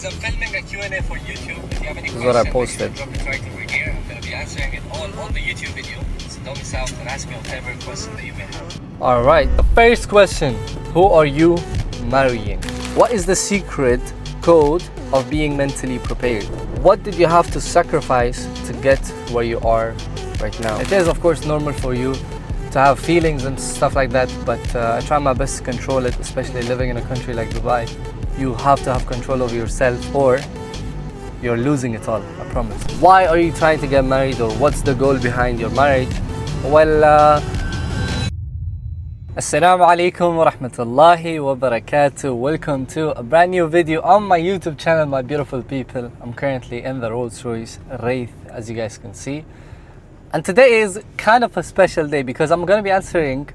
Boys, I'm filming a Q&A for YouTube. If you have any This is what I questions, posted. drop it right over here. I'm going to be answering it all on the YouTube video. So don't miss out and ask me whatever question that you may have. Alright, the first question. Who are you marrying? What is the secret code of being mentally prepared? What did you have to sacrifice to get where you are right now? It is of course normal for you to have feelings and stuff like that, but I try my best to control it, especially living in a country like Dubai. You have to have control over yourself or you're losing it all, I promise. Why are you trying to get married, or what's the goal behind your marriage? Well, Assalamu alaikum wa rahmatullahi wa barakatuh. Welcome to a brand new video on my YouTube channel, my beautiful people. I'm currently in the Rolls Royce Wraith, as you guys can see. And today is kind of a special day because I'm going to be answering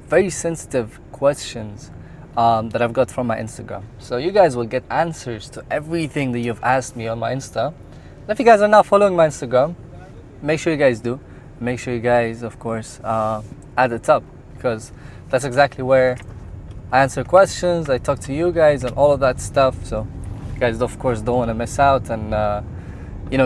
very sensitive questions that I've got from my Instagram. So you guys will get answers to everything that you've asked me on my Insta. And if you guys are not following my Instagram, make sure you guys do. Make sure you guys, of course, add it up, because that's exactly where I answer questions, I talk to you guys and all of that stuff. So you guys, of course, don't want to miss out and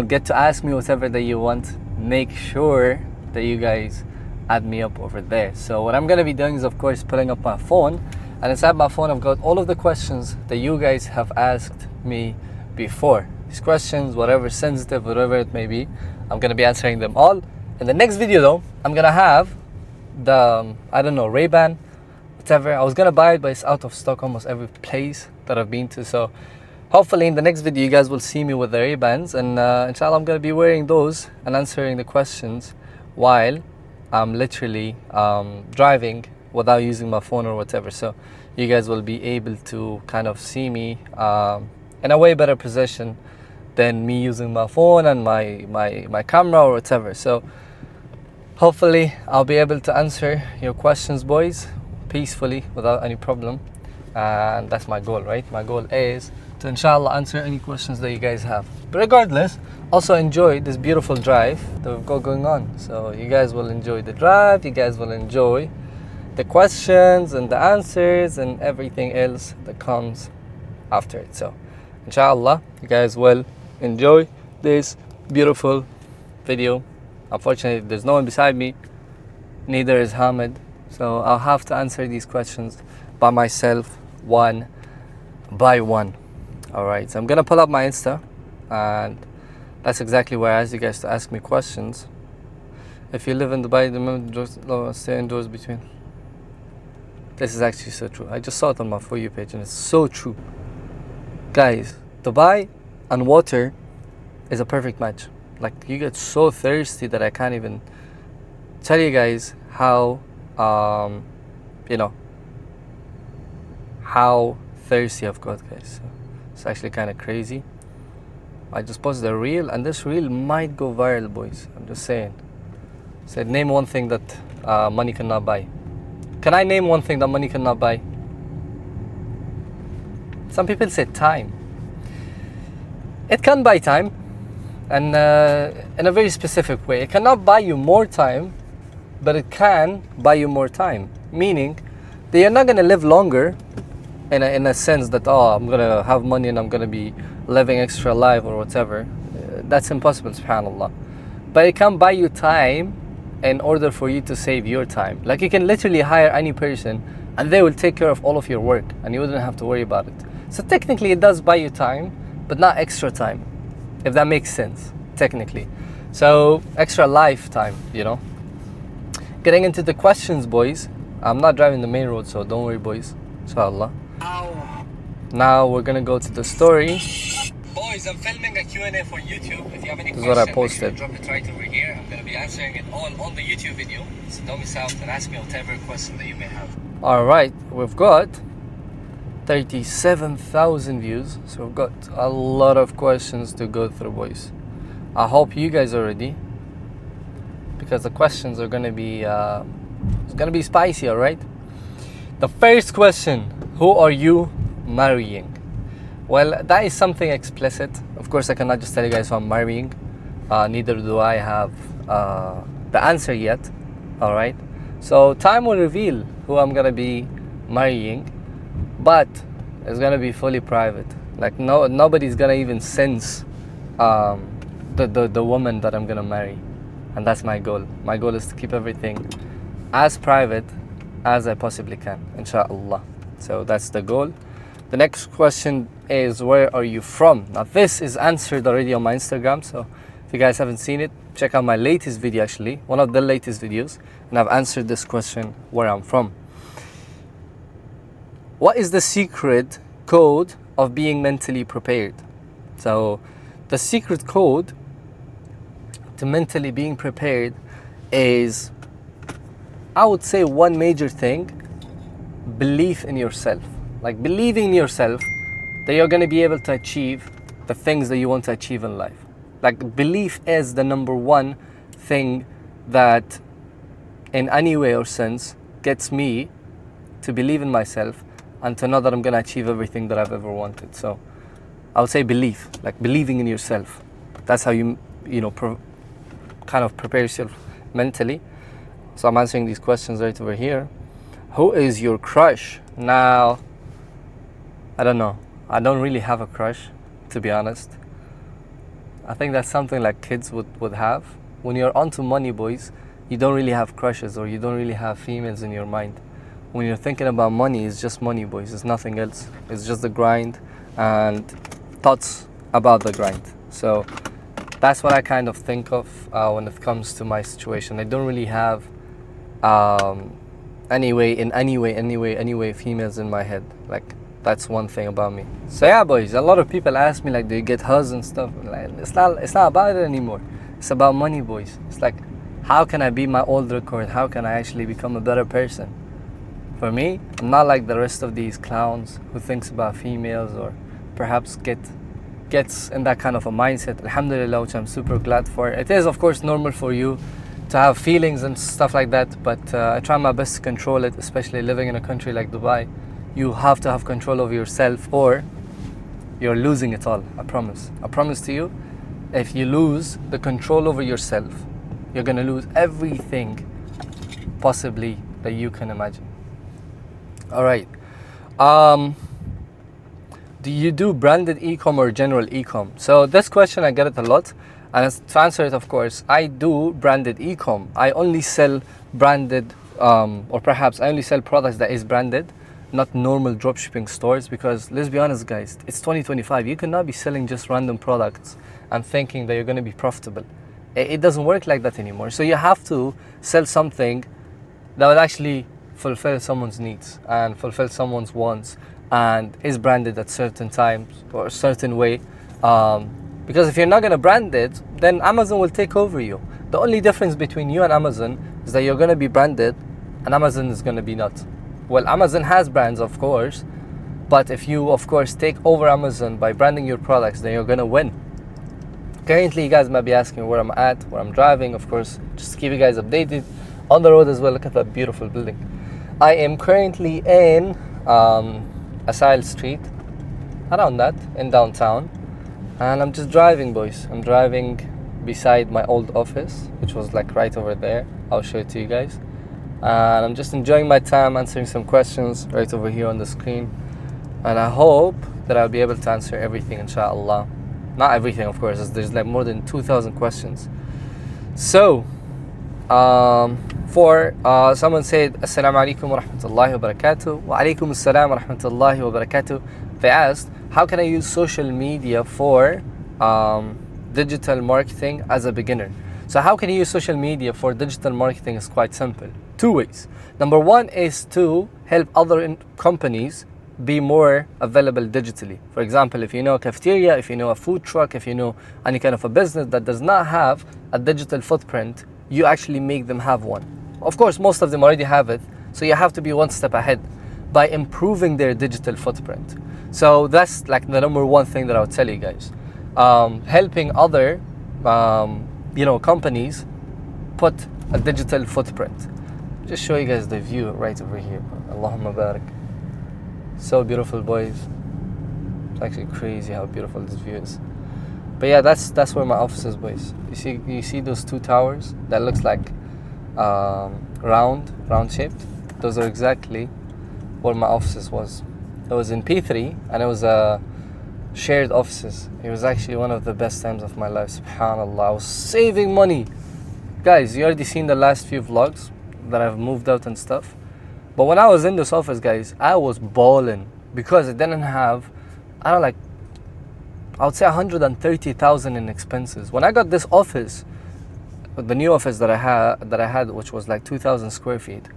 get to ask me whatever that you want. Make sure that you guys add me up over there. So what I'm going to be doing is, of course, putting up my phone, and inside my phone I've got all of the questions that you guys have asked me before. These questions, whatever sensitive, whatever it may be, I'm going to be answering them all. In the next video though, I'm going to have the, Ray-Ban, whatever. I was going to buy it, but it's out of stock almost every place that I've been to. So hopefully in the next video you guys will see me with the Ray-Bans, and inshallah I'm going to be wearing those and answering the questions while I'm literally driving without using my phone or whatever. So you guys will be able to kind of see me in a way better position than me using my phone and my camera or whatever. So hopefully I'll be able to answer your questions, boys, peacefully without any problem. And that's my goal, right? My goal is to inshallah answer any questions that you guys have. But regardless, also enjoy this beautiful drive that we've got going on. So you guys will enjoy the drive, you guys will enjoy the questions and the answers and everything else that comes after it. So inshallah you guys will enjoy this beautiful video. Unfortunately there's no one beside me, neither is Hamid, so I'll have to answer these questions by myself, one by one. Alright, so I'm gonna pull up my Insta, and that's exactly where I ask you guys to ask me questions. If you live in Dubai, remember, stay indoors between. This is actually so true. I just saw it on my For You page and it's so true. Guys, Dubai and water is a perfect match. Like, you get so thirsty that I can't even tell you guys how how thirsty I've got, guys. So it's actually kind of crazy. I just posted a reel, and this reel might go viral, boys. I'm just saying. Said, name one thing that money cannot buy. Can I name one thing that money cannot buy? Some people say time. It can buy time, and in a very specific way. It cannot buy you more time, but it can buy you more time. Meaning that you're not going to live longer in a sense that, I'm going to have money and I'm going to be living extra life or whatever. That's impossible, subhanAllah. But it can buy you time in order for you to save your time. Like, you can literally hire any person and they will take care of all of your work and you wouldn't have to worry about it. So technically it does buy you time, but not extra time, if that makes sense, technically. So extra lifetime, Getting into the questions, boys. I'm not driving the main road, so don't worry, boys, inshallah. Now we're gonna go to the story. Boys, I'm filming a Q&A for YouTube. If you have any This is questions, what I posted. drop it right over here. I'm going to be answering it all on the YouTube video. So don't miss out and ask me whatever question that you may have. Alright, we've got 37,000 views, so we've got a lot of questions to go through, boys. I hope you guys are ready, because the questions are gonna be it's gonna be spicy. Alright, the first question: who are you marrying? Well, that is something explicit. Of course, I cannot just tell you guys who I'm marrying. Neither do I have the answer yet. Alright, so time will reveal who I'm gonna be marrying, but it's gonna be fully private. Like nobody's gonna even sense the woman that I'm gonna marry, and that's my goal. My goal is to keep everything as private as I possibly can, inshallah. So that's the goal. The next question is, where are you from? Now this is answered already on my Instagram, so if you guys haven't seen it, check out my latest video, actually one of the latest videos, and I've answered this question, where I'm from. What is the secret code of being mentally prepared? So the secret code to mentally being prepared is, I would say, one major thing: belief in yourself. Like believing in yourself that you're going to be able to achieve the things that you want to achieve in life. Like belief is the number one thing that in any way or sense gets me to believe in myself and to know that I'm going to achieve everything that I've ever wanted. So I would say belief, like believing in yourself. That's how you kind of prepare yourself mentally. So I'm answering these questions right over here. Who is your crush? Now, I don't know. I don't really have a crush, to be honest. I think that's something like kids would have. When you're onto money, boys, you don't really have crushes, or you don't really have females in your mind. When you're thinking about money, it's just money, boys. It's nothing else. It's just the grind and thoughts about the grind. So that's what I kind of think of when it comes to my situation. I don't really have any way females in my head. Like, that's one thing about me. So yeah, boys, a lot of people ask me, like, do you get hugs and stuff? Like, it's not about it anymore. It's about money, boys. It's like, how can I beat my old record? How can I actually become a better person? For me, I'm not like the rest of these clowns who thinks about females, or perhaps gets in that kind of a mindset. Alhamdulillah, which I'm super glad for. It is, of course, normal for you to have feelings and stuff like that, but I try my best to control it, especially living in a country like Dubai. You have to have control over yourself, or you're losing it all. I promise to you, if you lose the control over yourself, you're gonna lose everything possibly that you can imagine. All right. Do you do branded ecom or general ecom? So this question, I get it a lot. And to answer it, of course, I do branded ecom. I only sell branded, or perhaps I only sell products that is branded, not normal dropshipping stores, because let's be honest, guys, it's 2025. You cannot be selling just random products and thinking that you're going to be profitable. It doesn't work like that anymore. So you have to sell something that will actually fulfill someone's needs and fulfill someone's wants, and is branded at certain times or a certain way. Because if you're not going to brand it, then Amazon will take over you. The only difference between you and Amazon is that you're going to be branded and Amazon is going to be not. Well, Amazon has brands, of course, but if you, of course, take over Amazon by branding your products, then you're going to win. Currently, you guys might be asking where I'm at, where I'm driving. Of course, just to keep you guys updated. On the road as well, look at that beautiful building. I am currently in Asile Street, around that, in downtown. And I'm just driving, boys. I'm driving beside my old office, which was like right over there. I'll show it to you guys. And I'm just enjoying my time answering some questions right over here on the screen. And I hope that I'll be able to answer everything, inshallah. Not everything, of course, as there's like more than 2,000 questions. So, someone said, Assalamu alaikum wa rahmatullahi wa barakatuh. Wa alaikum assalam wa rahmatullahi wa barakatuh. They asked, how can I use social media for digital marketing as a beginner? So how can you use social media for digital marketing is quite simple. Two ways. Number one is to help other companies be more available digitally. For example, if you know a cafeteria, if you know a food truck, if you know any kind of a business that does not have a digital footprint, you actually make them have one. Of course, most of them already have it, so you have to be one step ahead by improving their digital footprint. So that's like the number one thing that I would tell you guys. Helping other companies put a digital footprint. Just show you guys the view right over here. Allahumma barak. So beautiful, boys. It's actually crazy how beautiful this view is. But yeah, that's where my office is, boys. You see those two towers that looks like round shaped? Those are exactly where my office was. It was in P3, and it was a shared offices. It was actually one of the best times of my life, subhanallah. I was saving money. Guys, you already seen the last few vlogs that I've moved out and stuff. But when I was in this office, guys, I was balling because it didn't have, I don't know, like, I would say 130,000 in expenses. When I got this office, the new office that I had, which was like 2,000 square feet,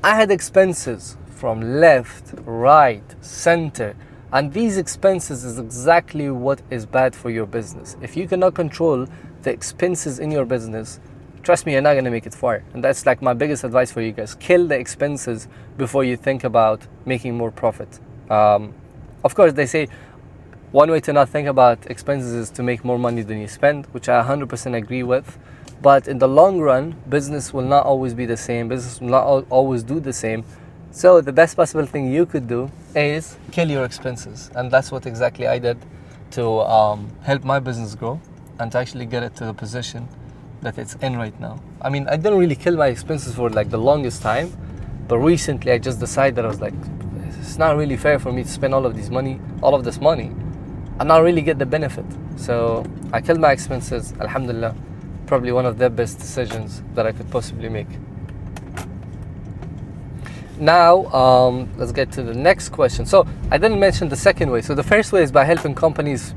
I had expenses from left, right, center. And these expenses is exactly what is bad for your business. If you cannot control the expenses in your business, trust me, you're not gonna make it far. And that's like my biggest advice for you guys. Kill the expenses before you think about making more profit. Of course, they say one way to not think about expenses is to make more money than you spend, which I 100% agree with. But in the long run, business will not always be the same. Business will not always do the same. So the best possible thing you could do is kill your expenses. And that's what exactly I did to help my business grow and to actually get it to the position that it's in right now. I mean, I didn't really kill my expenses for like the longest time, but recently I just decided, I was like, it's not really fair for me to spend all of this money and not really get the benefit. So I killed my expenses, alhamdulillah. Probably one of the best decisions that I could possibly make. Now, let's get to the next question. So I didn't mention the second way. So the first way is by helping companies,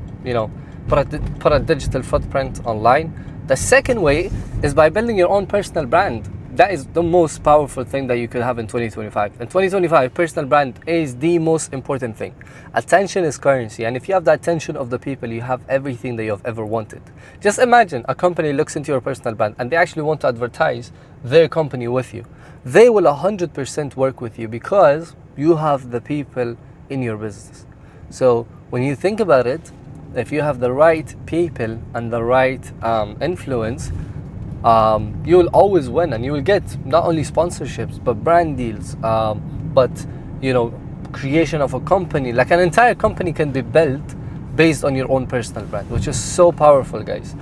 put a digital footprint online. The second way is by building your own personal brand. That is the most powerful thing that you could have in 2025. In 2025, personal brand is the most important thing. Attention is currency, and if you have the attention of the people, you have everything that you have ever wanted. Just imagine a company looks into your personal brand and they actually want to advertise their company with you. They will 100% work with you because you have the people in your business. So when you think about it, if you have the right people and the right influence, you will always win, and you will get not only sponsorships but brand deals, but creation of a company. Like an entire company can be built based on your own personal brand, which is so powerful, guys.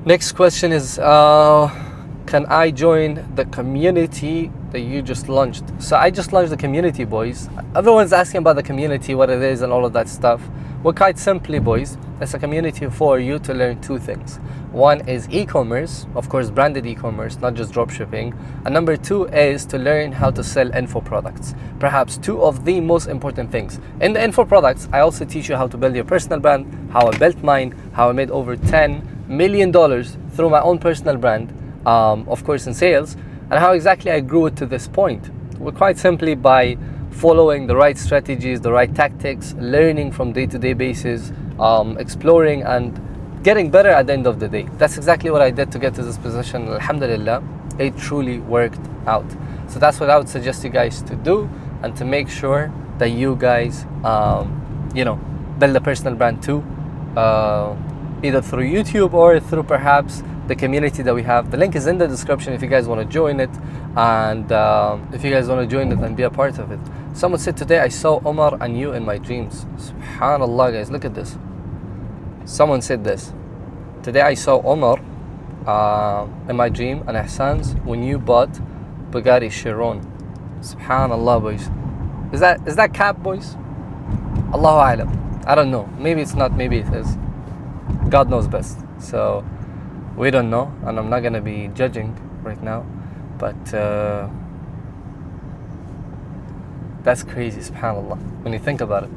Next question is, can I join the community that you just launched? So I just launched the community, boys. Everyone's asking about the community, what it is and all of that stuff. Well, quite simply, boys, it's a community for you to learn two things. One is e-commerce, of course, branded e-commerce, not just dropshipping. And number two is to learn how to sell info products. Perhaps two of the most important things. In the info products, I also teach you how to build your personal brand, how I built mine, how I made over $10 million through my own personal brand, of course, in sales, and how exactly I grew it to this point. Well, quite simply by following the right strategies, the right tactics, learning from day-to-day basis, exploring and getting better at the end of the day. That's exactly what I did to get to this position. Alhamdulillah, it truly worked out. So that's what I would suggest you guys to do, and to make sure that you guys, build a personal brand too, either through YouTube or through perhaps the community that we have. The link is in the description if you guys want to join it, and if you guys want to join it and be a part of it. Someone said today, I saw Omar and you in my dreams. Subhanallah, guys, look at this. Someone said this. Today I saw Omar in my dream and Ehsanszz when you bought Bugatti Chiron. Subhanallah, boys. Is that cap, boys? Allahu A'lam. I don't know. Maybe it's not, maybe it is. God knows best. So we don't know, and I'm not gonna be judging right now, but that's crazy, subhanallah, when you think about it.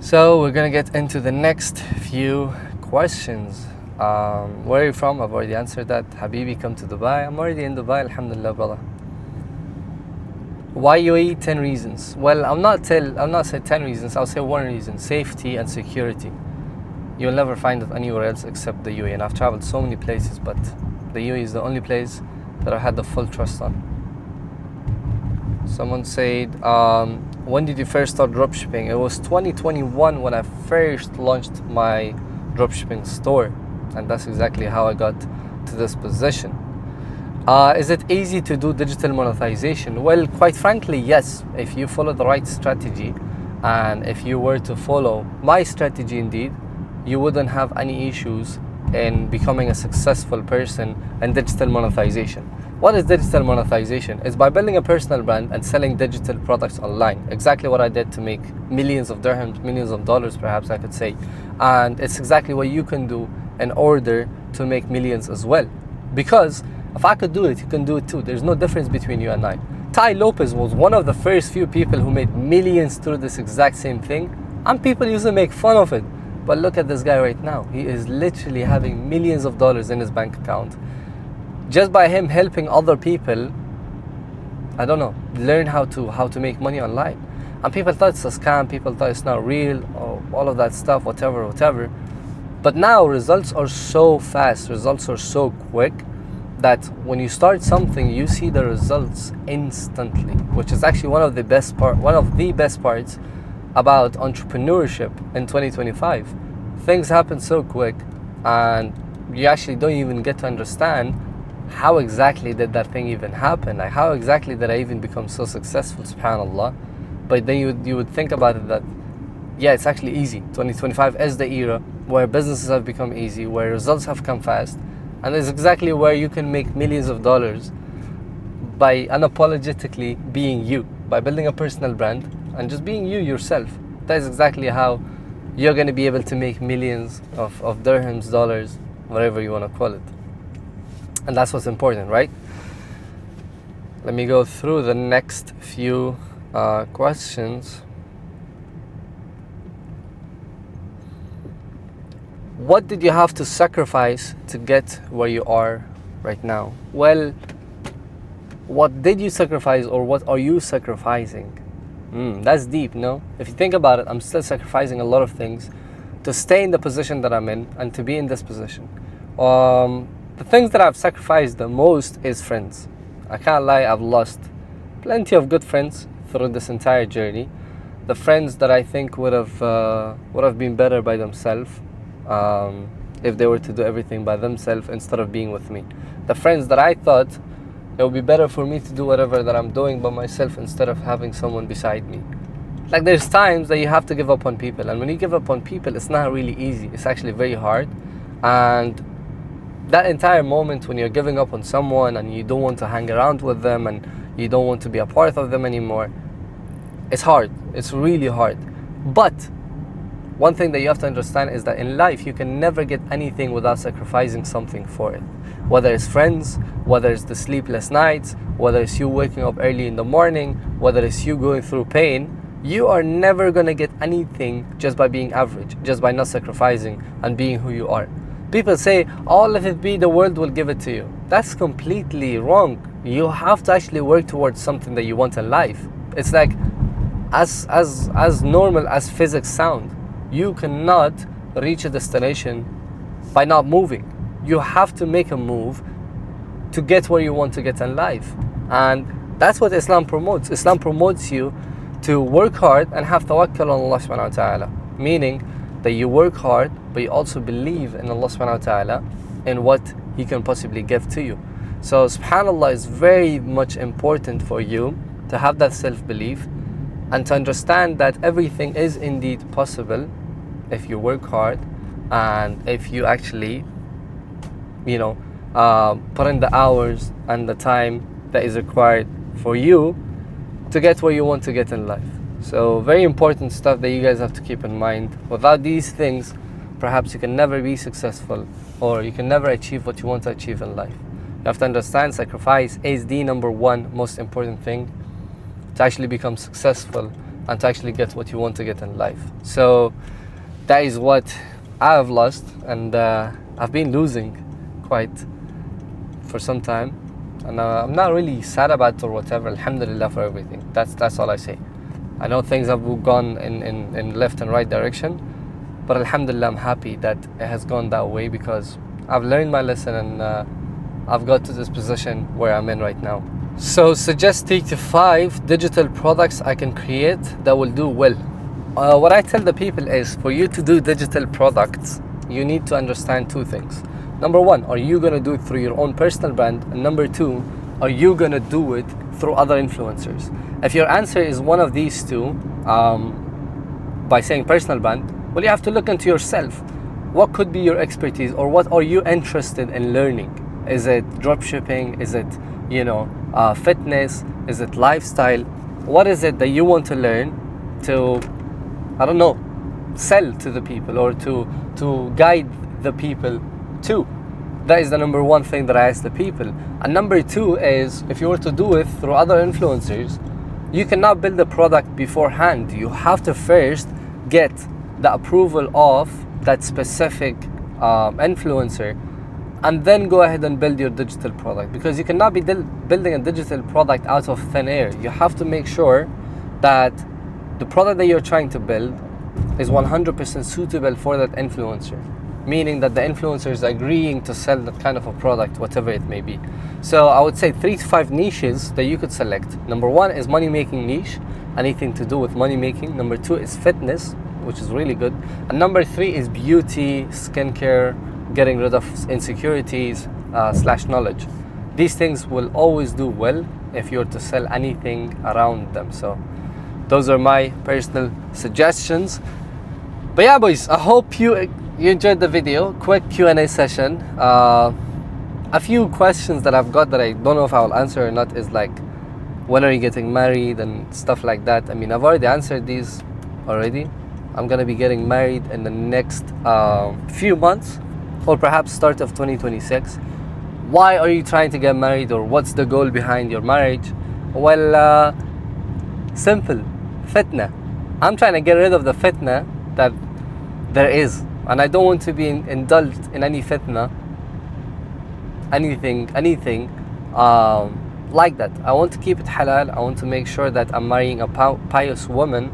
So we're gonna get into the next few questions. Where are you from? I've already answered that. Habibi, come to Dubai. I'm already in Dubai, alhamdulillah, brother. Why UAE? 10 reasons. Well, I'm not say 10 reasons. I'll say one reason: safety and security. You'll never find it anywhere else except the UAE. And I've traveled so many places, but the UAE is the only place that I had the full trust on. Someone said, when did you first start dropshipping? It was 2021 when I first launched my dropshipping store, and that's exactly how I got to this position. Is it easy to do digital monetization? Well, quite frankly, yes. If you follow the right strategy, and if you were to follow my strategy indeed, you wouldn't have any issues in becoming a successful person in digital monetization. What is digital monetization? It's by building a personal brand and selling digital products online. Exactly what I did to make millions of dirhams, millions of dollars perhaps I could say. And it's exactly what you can do in order to make millions as well. Because if I could do it, you can do it too. There's no difference between you and I. Tai Lopez was one of the first few people who made millions through this exact same thing. And people used to make fun of it. But look at this guy right now. He is literally having millions of dollars in his bank account. Just by him helping other people, I don't know, learn how to make money online. And people thought it's a scam, people thought it's not real, or all of that stuff, whatever. But now results are so fast, results are so quick, that when you start something, you see the results instantly, which is actually one of the best parts about entrepreneurship in 2025. Things happen so quick, and you actually don't even get to understand how exactly did that thing even happen? Like, how exactly did I even become so successful, subhanAllah? But then you would think about it that, yeah, it's actually easy. 2025 is the era where businesses have become easy, where results have come fast, and it's exactly where you can make millions of dollars by unapologetically being you, by building a personal brand and just being you yourself. That is exactly how you're going to be able to make millions of dirhams, dollars, whatever you want to call it. And that's what's important, right? Let me go through the next few questions. What did you have to sacrifice to get where you are right now? Well, what did you sacrifice, or what are you sacrificing? That's deep, no? If you think about it, I'm still sacrificing a lot of things to stay in the position that I'm in and to be in this position. The things that I've sacrificed the most is friends. I can't lie, I've lost plenty of good friends through this entire journey. The friends that I think would have been better by themselves if they were to do everything by themselves instead of being with me. The friends that I thought it would be better for me to do whatever that I'm doing by myself instead of having someone beside me. Like, there's times that you have to give up on people, and when you give up on people, it's not really easy. It's actually very hard. And that entire moment when you're giving up on someone and you don't want to hang around with them and you don't want to be a part of them anymore, it's hard. It's really hard. But one thing that you have to understand is that in life you can never get anything without sacrificing something for it. Whether it's friends, whether it's the sleepless nights, whether it's you waking up early in the morning, whether it's you going through pain, you are never going to get anything just by being average, just by not sacrificing and being who you are. People say, oh, let it be, the world will give it to you. That's completely wrong. You have to actually work towards something that you want in life. It's like, as normal as physics sound, you cannot reach a destination by not moving. You have to make a move to get where you want to get in life. And that's what Islam promotes. Islam promotes you to work hard and have tawakkul on Allah subhanahu wa ta'ala. Meaning that you work hard, but you also believe in Allah subhanahu wa ta'ala and what He can possibly give to you. So subhanAllah, is very much important for you to have that self-belief and to understand that everything is indeed possible if you work hard and if you actually, put in the hours and the time that is required for you to get where you want to get in life. So very important stuff that you guys have to keep in mind. Without these things, perhaps you can never be successful, or you can never achieve what you want to achieve in life. You have to understand sacrifice is the number one most important thing to actually become successful and to actually get what you want to get in life. So that is what I have lost, and I've been losing quite for some time, and I'm not really sad about it or whatever. Alhamdulillah for everything. That's all I say. I know things have gone in left and right direction, but alhamdulillah, I'm happy that it has gone that way, because I've learned my lesson and I've got to this position where I'm in right now. So suggest 3 to 5 digital products I can create that will do well. What I tell the people is, for you to do digital products, you need to understand two things. Number one, are you going to do it through your own personal brand? And number two, are you going to do it through other influencers? If your answer is one of these two, by saying personal brand, well, you have to look into yourself. What could be your expertise, or what are you interested in learning? Is it dropshipping? Is it fitness? Is it lifestyle? What is it that you want to learn to, I don't know, sell to the people, or to guide the people to? That is the number one thing that I ask the people. And number two is, if you were to do it through other influencers, you cannot build a product beforehand. You have to first get the approval of that specific influencer, and then go ahead and build your digital product, because you cannot be building a digital product out of thin air. You have to make sure that the product that you're trying to build is 100% suitable for that influencer, meaning that the influencer is agreeing to sell that kind of a product, whatever it may be. So I would say 3 to 5 niches that you could select. Number one is money making niche, anything to do with money making. Number two is fitness, which is really good. And number three is beauty, skincare, getting rid of insecurities / knowledge. These things will always do well if you're to sell anything around them. So those are my personal suggestions. But yeah, boys, I hope you enjoyed the video. Quick Q&A session. A few questions that I've got that I don't know if I'll answer or not is like, when are you getting married and stuff like that. I mean, I've already answered these already. I'm gonna be getting married in the next few months, or perhaps start of 2026. Why are you trying to get married, or what's the goal behind your marriage? Well, simple, fitna. I'm trying to get rid of the fitna that there is, and I don't want to be indulged in any fitna, anything like that. I want to keep it halal. I want to make sure that I'm marrying a pious woman,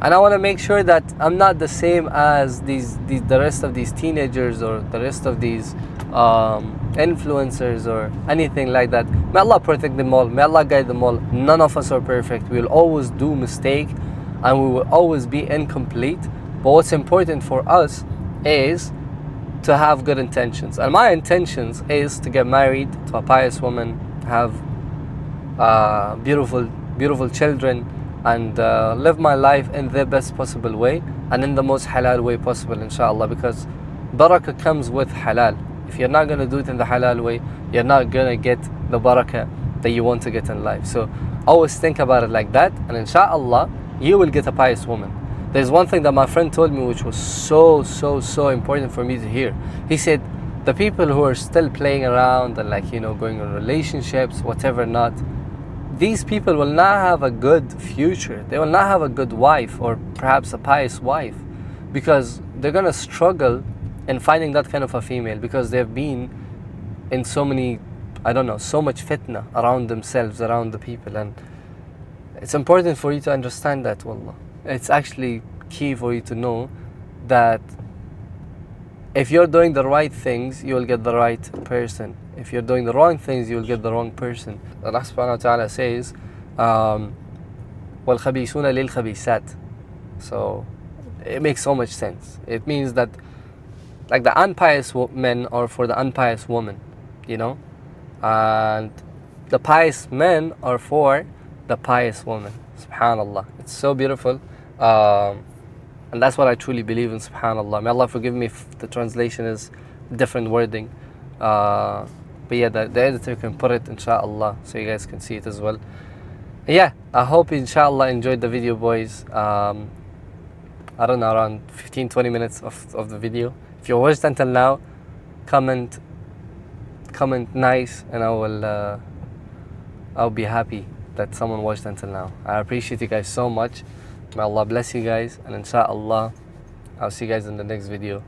and I want to make sure that I'm not the same as the rest of these teenagers, or the rest of these influencers, or anything like that. May Allah protect them all. May Allah guide them all. None of us are perfect. We will always do mistake, and we will always be incomplete. But what's important for us is to have good intentions. And my intentions is to get married to a pious woman, have beautiful children, and live my life in the best possible way, and in the most halal way possible, inshallah, because barakah comes with halal. If you're not going to do it in the halal way, you're not going to get the barakah that you want to get in life. So always think about it like that, and inshallah you will get a pious woman. There's one thing that my friend told me, which was so important for me to hear. He said, the people who are still playing around and going on relationships, whatever not, these people will not have a good future. They will not have a good wife, or perhaps a pious wife, because they're gonna struggle in finding that kind of a female, because they've been in so much fitna around themselves, around the people. And it's important for you to understand that, wallah. It's actually key for you to know that if you're doing the right things, you will get the right person. If you're doing the wrong things, you will get the wrong person. Allah subhanahu wa ta'ala says, وَالْخَبِيثُونَ لِلْخَبِيثَاتِ. So it makes so much sense. It means that like the unpious men are for the unpious woman, and the pious men are for the pious woman. Subhanallah. It's so beautiful. And that's what I truly believe in, subhanallah. May Allah forgive me if the translation is different wording. But yeah, the editor can put it, inshallah, so you guys can see it as well. Yeah, I hope you, inshallah, enjoyed the video, boys. I don't know, around 15-20 minutes of the video. If you watched until now, comment nice, and I'll be happy that someone watched until now. I appreciate you guys so much. May Allah bless you guys, and inshallah I'll see you guys in the next video.